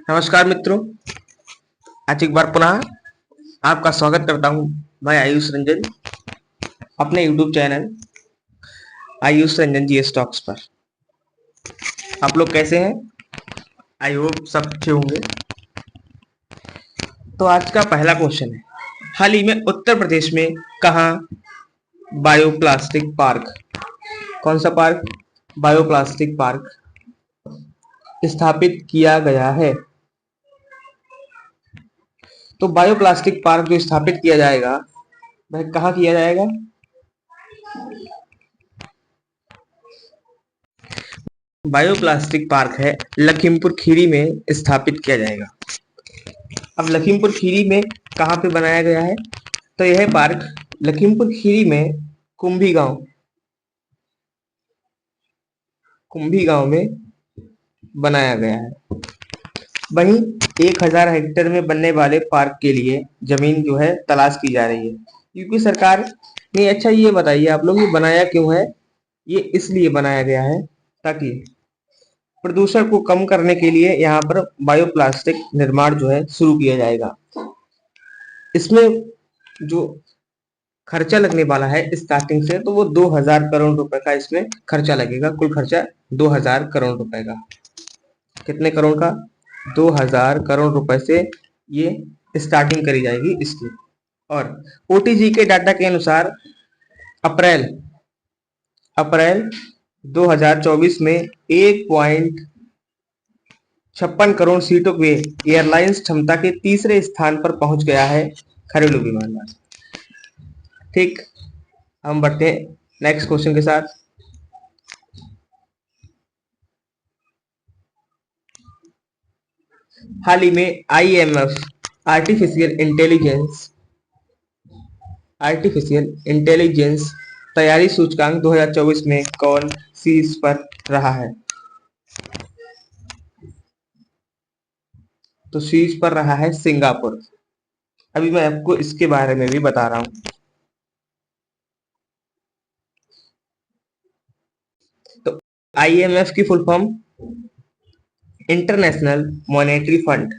नमस्कार मित्रों। आज एक बार पुनः आपका स्वागत करता हूं मैं आयुष रंजन अपने YouTube चैनल आयुष रंजन जी स्टॉक्स पर। आप लोग कैसे हैं? आई होप सब अच्छे होंगे। तो आज का पहला क्वेश्चन है, हाल ही में उत्तर प्रदेश में कहाँ बायोप्लास्टिक पार्क, कौन सा पार्क, बायोप्लास्टिक पार्क स्थापित किया गया है? तो बायोप्लास्टिक पार्क जो स्थापित किया जाएगा वह कहाँ किया जाएगा? बायोप्लास्टिक पार्क है लखीमपुर खीरी में स्थापित किया जाएगा। अब लखीमपुर खीरी में कहाँ पे बनाया गया है? तो यह पार्क लखीमपुर खीरी में कुंभी गांव में बनाया गया है। वहीं 1000 हेक्टेयर में बनने वाले पार्क के लिए जमीन जो है तलाश की जा रही है। यूपी सरकार ने, अच्छा ये बताइए आप लोग, ये बनाया क्यों है? ये इसलिए बनाया गया है ताकि प्रदूषण को कम करने के लिए यहाँ पर बायोप्लास्टिक निर्माण जो है शुरू किया जाएगा। इसमें जो खर्चा लगने वाला है स्टार्टिंग से, तो वो 2000 करोड़ रुपए का इसमें खर्चा लगेगा। कुल खर्चा 2000 करोड़ रुपए का। कितने करोड़ का? 2000 करोड़ रुपए से ये स्टार्टिंग करी जाएगी इसकी। और ओटीजी के डाटा के अनुसार अप्रैल 2024 में 1.56 करोड़ सीटों पे एयरलाइंस क्षमता के तीसरे स्थान पर पहुंच गया है घरेलू विमान। ठीक, हम बढ़ते हैं नेक्स्ट क्वेश्चन के साथ। हाल ही में आईएमएफ आर्टिफिशियल इंटेलिजेंस तैयारी सूचकांक 2024 में कौन शीर्ष पर रहा है? तो शीर्ष पर रहा है सिंगापुर। अभी मैं आपको इसके बारे में भी बता रहा हूं। तो आईएमएफ की full form international monetary fund,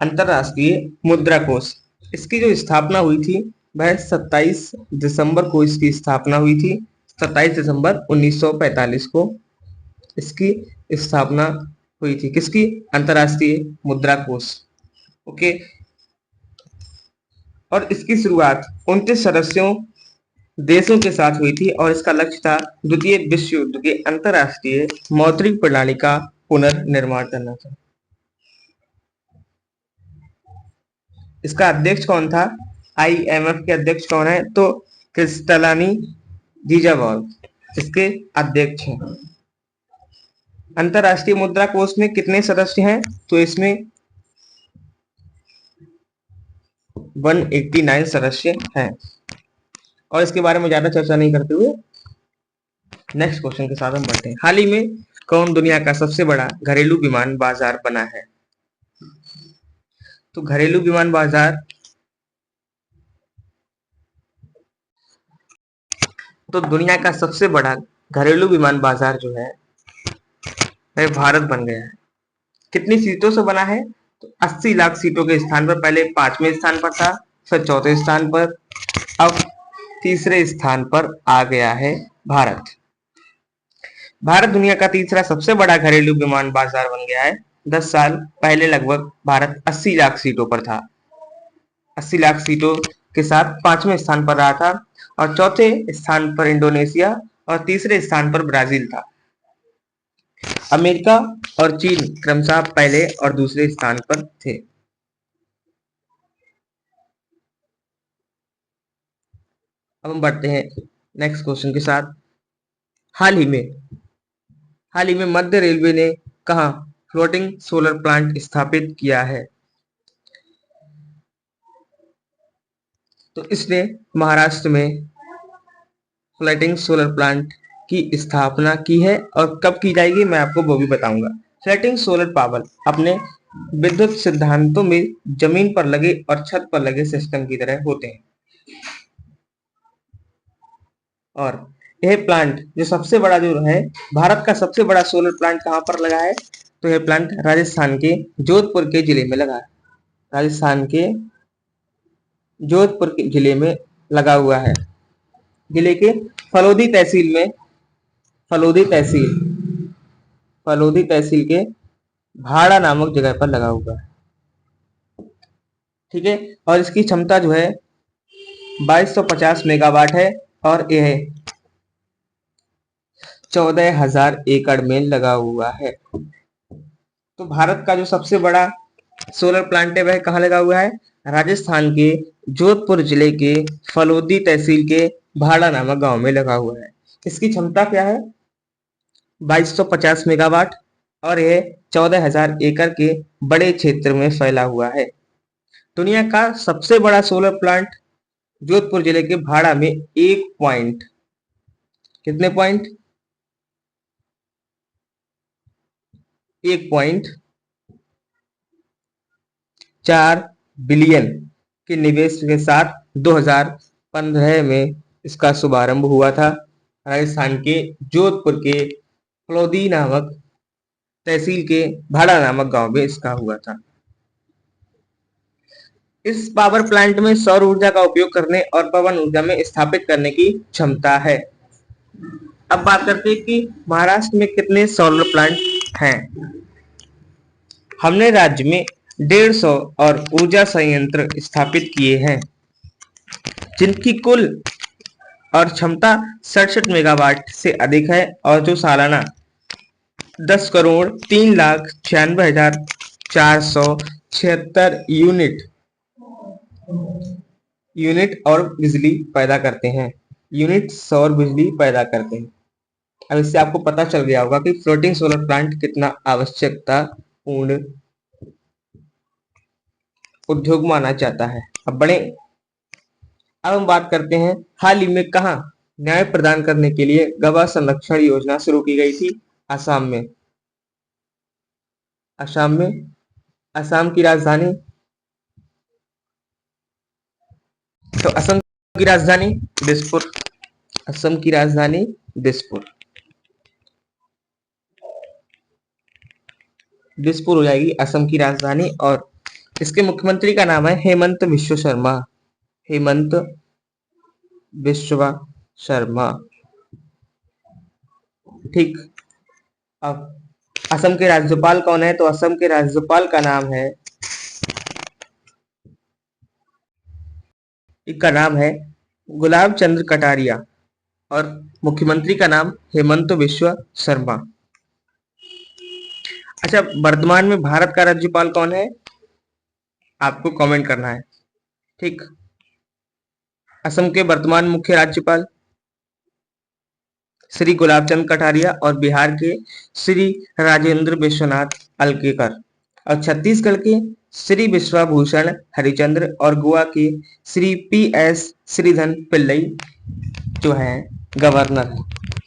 अंतरराष्ट्रीय मुद्रा कोष। इसकी जो स्थापना हुई थी वह 27 दिसंबर को इसकी स्थापना हुई थी। 27 दिसंबर 1945 को इसकी स्थापना हुई थी। किसकी? अंतरराष्ट्रीय मुद्रा कोष। ओके। और इसकी शुरुआत 29 सदस्यों देशों के साथ हुई थी और इसका लक्ष्य था द्वितीय विश्व युद्ध के अंतरराष्ट्रीय मौद्रिक प्रणाली का पुनर्निर्माण करना था। इसका अध्यक्ष कौन था? आईएमएफ के अध्यक्ष कौन है? तो क्रिस्टलानी जीजाबॉर्ग इसके अध्यक्ष हैं। अंतरराष्ट्रीय मुद्रा कोष में कितने सदस्य हैं? तो इसमें 189 सदस्य हैं। और इसके बारे में ज्यादा चर्चा नहीं करते हुए नेक्स्ट क्वेश्चन के साथ हम बढ़ते हैं। हाल ही में कौन दुनिया का सबसे बड़ा घरेलू विमान बाजार बना है? तो घरेलू विमान बाजार, तो दुनिया का सबसे बड़ा घरेलू विमान बाजार जो है वह भारत बन गया है। कितनी सीटों से बना है? तो 80 लाख सीटों के स्थान पर पहले 5वें स्थान पर था, फिर 4थे स्थान पर, अब तीसरे स्थान पर आ गया है भारत। भारत दुनिया का तीसरा सबसे बड़ा घरेलू विमान बाजार बन गया है। 10 साल पहले लगभग भारत 80 लाख सीटों पर था। 80 लाख सीटों के साथ 5वें स्थान पर रहा था और 4थे स्थान पर इंडोनेशिया और तीसरे स्थान पर ब्राजील था। अमेरिका और चीन क्रमशः पहले और दूसरे स्थान पर थे। अब हम बढ़ते हैं नेक्स्ट क्वेश्चन के साथ। हाल ही में मध्य रेलवे ने कहां फ्लोटिंग सोलर प्लांट स्थापित किया है? तो इसने महाराष्ट्र में फ्लोटिंग सोलर प्लांट की स्थापना की है। और कब की जाएगी मैं आपको वो भी बताऊंगा। फ्लोटिंग सोलर पावर अपने विद्युत सिद्धांतों में जमीन पर लगे और छत पर लगे सिस्टम की तरह होते हैं। और यह प्लांट जो सबसे बड़ा जो है, भारत का सबसे बड़ा सोलर प्लांट कहां पर लगा है? तो यह प्लांट राजस्थान के जोधपुर के जिले में लगा है। राजस्थान के जोधपुर के जिले में लगा हुआ है। जिले के फलोदी तहसील में, फलोदी तहसील के भाड़ा नामक जगह पर लगा हुआ है। ठीक है, और इसकी क्षमता जो है 2250 मेगावाट है और यह 14,000 एकड़ में लगा हुआ है। तो भारत का जो सबसे बड़ा सोलर प्लांट है वह कहाँ लगा हुआ है? राजस्थान के जोधपुर जिले के फलोदी तहसील के भाड़ा नामक गांव में लगा हुआ है। इसकी क्षमता क्या है? 2250 मेगावाट और यह 14,000 एकड़ के बड़े क्षेत्र में फैला हुआ है। दुनिया का सबसे बड़ा सोलर प्लांट जोधपुर जिले के भाड़ा में कितने पॉइंट 1.4 बिलियन के निवेश के साथ 2015 में इसका शुभारंभ हुआ था। राजस्थान के जोधपुर के फलोदी नामक तहसील के भाड़ा नामक गांव में इसका हुआ था। इस पावर प्लांट में सौर ऊर्जा का उपयोग करने और पवन ऊर्जा में स्थापित करने की क्षमता है। अब बात करते हैं कि महाराष्ट्र में कितने सोलर प्लांट हैं। हमने राज्य में 150 और ऊर्जा संयंत्र स्थापित किए हैं, जिनकी कुल और क्षमता 67 मेगावाट से अधिक है और जो सालाना 10,93,96,476 यूनिट और बिजली पैदा करते हैं। यूनिट सौर बिजली पैदा करते हैं। अब इससे आपको पता चल गया होगा कि फ्लोटिंग सोलर प्लांट कितना आवश्यकतापूर्ण उद्योग माना जाता है। अब हम बात करते हैं हाल ही में कहाँ न्याय प्रदान करने के लिए गवाह संरक्षण योजना शुरू की गई थी? असम में। असम की राजधानी, तो असम की राजधानी दिसपुर। असम की राजधानी दिसपुर हो जाएगी असम की राजधानी। और इसके मुख्यमंत्री का नाम है हेमंत बिश्व शर्मा। ठीक। अब असम के राज्यपाल कौन है? तो असम के राज्यपाल का नाम है गुलाब चंद्र कटारिया और मुख्यमंत्री का नाम हेमंत बिश्व शर्मा। अच्छा, वर्तमान में भारत का राज्यपाल कौन है? आपको कमेंट करना है। ठीक। असम के वर्तमान मुख्य राज्यपाल श्री गुलाब चंद कटारिया और बिहार के श्री राजेंद्र विश्वनाथ अलकेकर और छत्तीसगढ़ के श्री विश्वभूषण हरिचंद्र और गोवा के श्री PS श्रीधन पिल्लई जो है गवर्नर।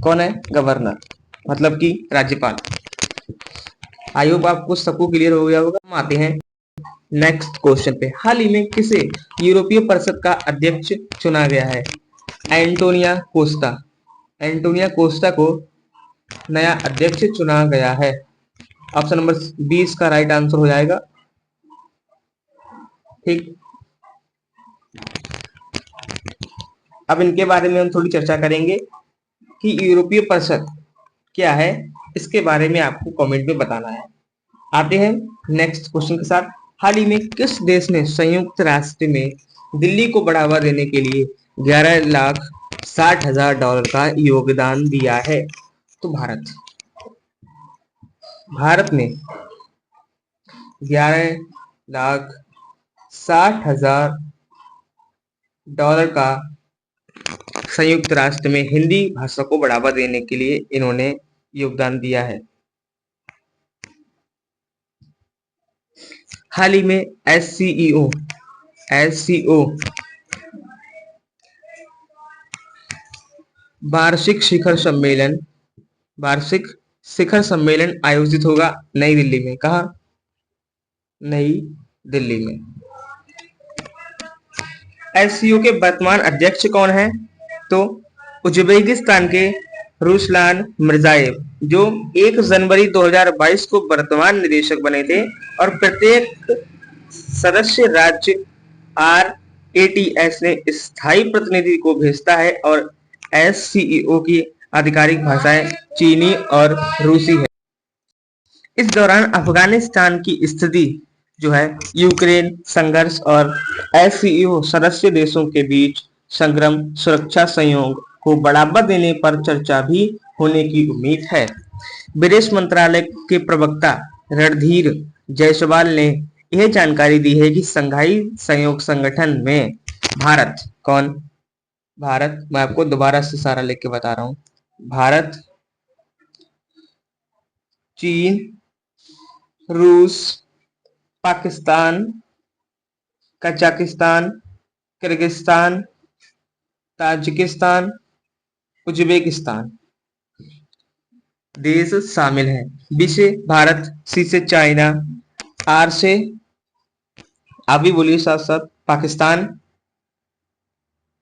कौन है? गवर्नर मतलब कि राज्यपाल। आई होप आपको सबको क्लियर हो गया होगा। हम आते हैं नेक्स्ट क्वेश्चन पे। हाल ही में किसे यूरोपीय परिषद का अध्यक्ष चुना गया है? एंटोनिया कोस्टा को नया अध्यक्ष चुना गया है। ऑप्शन नंबर 20 का राइट आंसर हो जाएगा। ठीक। अब इनके बारे में हम थोड़ी चर्चा करेंगे कि यूरोपीय परिषद क्या है, इसके बारे में आपको कमेंट में बताना है। आते हैं नेक्स्ट क्वेश्चन के साथ। हाल ही में किस देश ने संयुक्त राष्ट्र में दिल्ली को बढ़ावा देने के लिए $11,60,000 का योगदान दिया है? तो भारत ने $11,60,000 का संयुक्त राष्ट्र में हिंदी भाषा को बढ़ावा देने के लिए इन्होंने योगदान दिया है। हाल ही में SCO वार्षिक शिखर सम्मेलन आयोजित होगा नई दिल्ली में। कहा? नई दिल्ली में। SCO के वर्तमान अध्यक्ष कौन है? तो उज्बेकिस्तान के रुसलान मिर्जाएव, जो 1 जनवरी 2022 को वर्तमान निदेशक बने थे, और प्रत्येक सदस्य राज्य RATS ने स्थायी प्रतिनिधि को भेजता है, और SCEO की आधिकारिक भाषाएं चीनी और रूसी है। इस दौरान अफगानिस्तान की स्थिति जो है, यूक्रेन संघर्ष और SCEO सदस्य देशों के बीच संग्राम, सुरक्षा सहयोग को बढ़ावा देने पर चर्चा भी होने की उम्मीद है। विदेश मंत्रालय के प्रवक्ता रणधीर जायसवाल ने यह जानकारी दी है कि संघाई सहयोग संगठन में भारत भारत, मैं आपको दोबारा से सारा लिख के बता रहा हूं। भारत, चीन, रूस, Pakistan, Kazakhstan, Kyrgyzstan, Tajikistan, Uzbekistan देश शामिल हैं। बी से भारत, सी से चाइना, आर से, आप भी बोलिए साथ साथ, पाकिस्तान,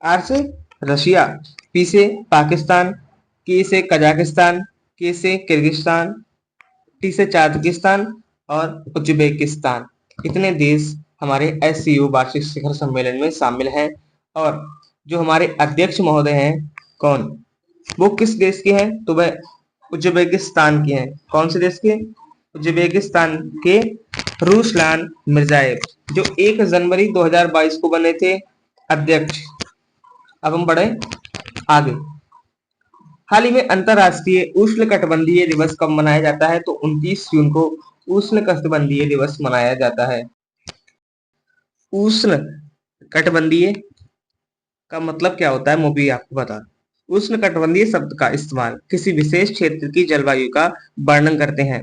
आर से रशिया, पी से पाकिस्तान, के से कजाकिस्तान, के से किर्गिस्तान, टी से ताजिकिस्तान और उज्बेकिस्तान। इतने देश हमारे SCO वार्षिक शिखर सम्मेलन में शामिल हैं। और जो हमारे अध्यक्ष महोदय हैं, कौन, वो किस देश के हैं? तो वह उज्बेकिस्तान के हैं। कौन से देश के? उज्बेकिस्तान के रुसलान मिर्जाएव, जो 1 जनवरी 2022 को बने थे अध्यक्ष। अब हम बढ़े आगे। हाल ही में अंतरराष्ट्रीय उष्णकटिबंधीय दिवस कब मनाया जाता है? तो 29 जून को उष्णकटिबंधीय दिवस मनाया जाता है। उष्णकटिबंधीय का मतलब क्या होता है, मैं भी आपको बता। उष्णकटिबंधीय शब्द का इस्तेमाल किसी विशेष क्षेत्र की जलवायु का वर्णन करते हैं।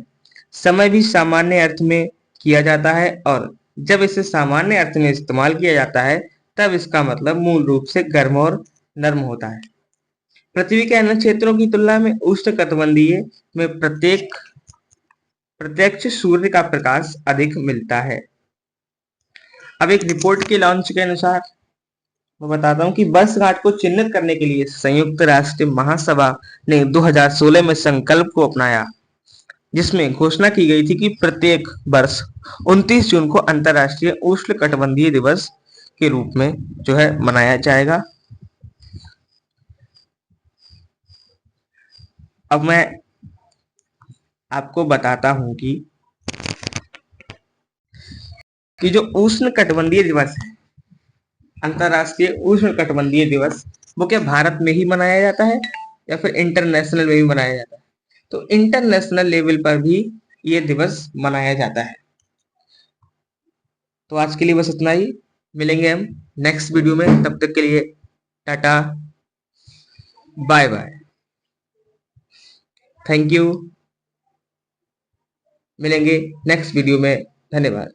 समय भी सामान्य अर्थ में किया जाता है, और जब इसे सामान्य अर्थ में इस्तेमाल किया जाता है तब इसका मतलब मूल रूप से गर्म और नर्म होता है। पृथ्वी के अन्य क्षेत्रों की तुलना में उष्णकटिबंधीय में प्रत्यक्ष सूर्य का प्रकाश अधिक मिलता है। अब एक रिपोर्ट के लॉन्च के अनुसार मैं बताता हूं कि वर्षगांठ को चिन्हित करने के लिए संयुक्त राष्ट्र महासभा ने 2016 में संकल्प को अपनाया, जिसमें घोषणा की गई थी कि प्रत्येक वर्ष 29 जून को अंतरराष्ट्रीय उष्णकटिबंधीय दिवस के रूप में जो है मनाया जाएगा। अब मैं आपको बताता हूं कि जो उष्णकटिबंधीय दिवस है, अंतरराष्ट्रीय उष्णकटिबंधीय दिवस, वो क्या भारत में ही मनाया जाता है या फिर इंटरनेशनल में भी मनाया जाता है? तो इंटरनेशनल लेवल पर भी ये दिवस मनाया जाता है। तो आज के लिए बस इतना ही। मिलेंगे हम नेक्स्ट वीडियो में, तब तक के लिए tata, bye bye, thank you. मिलेंगे नेक्स्ट वीडियो में, धन्यवाद।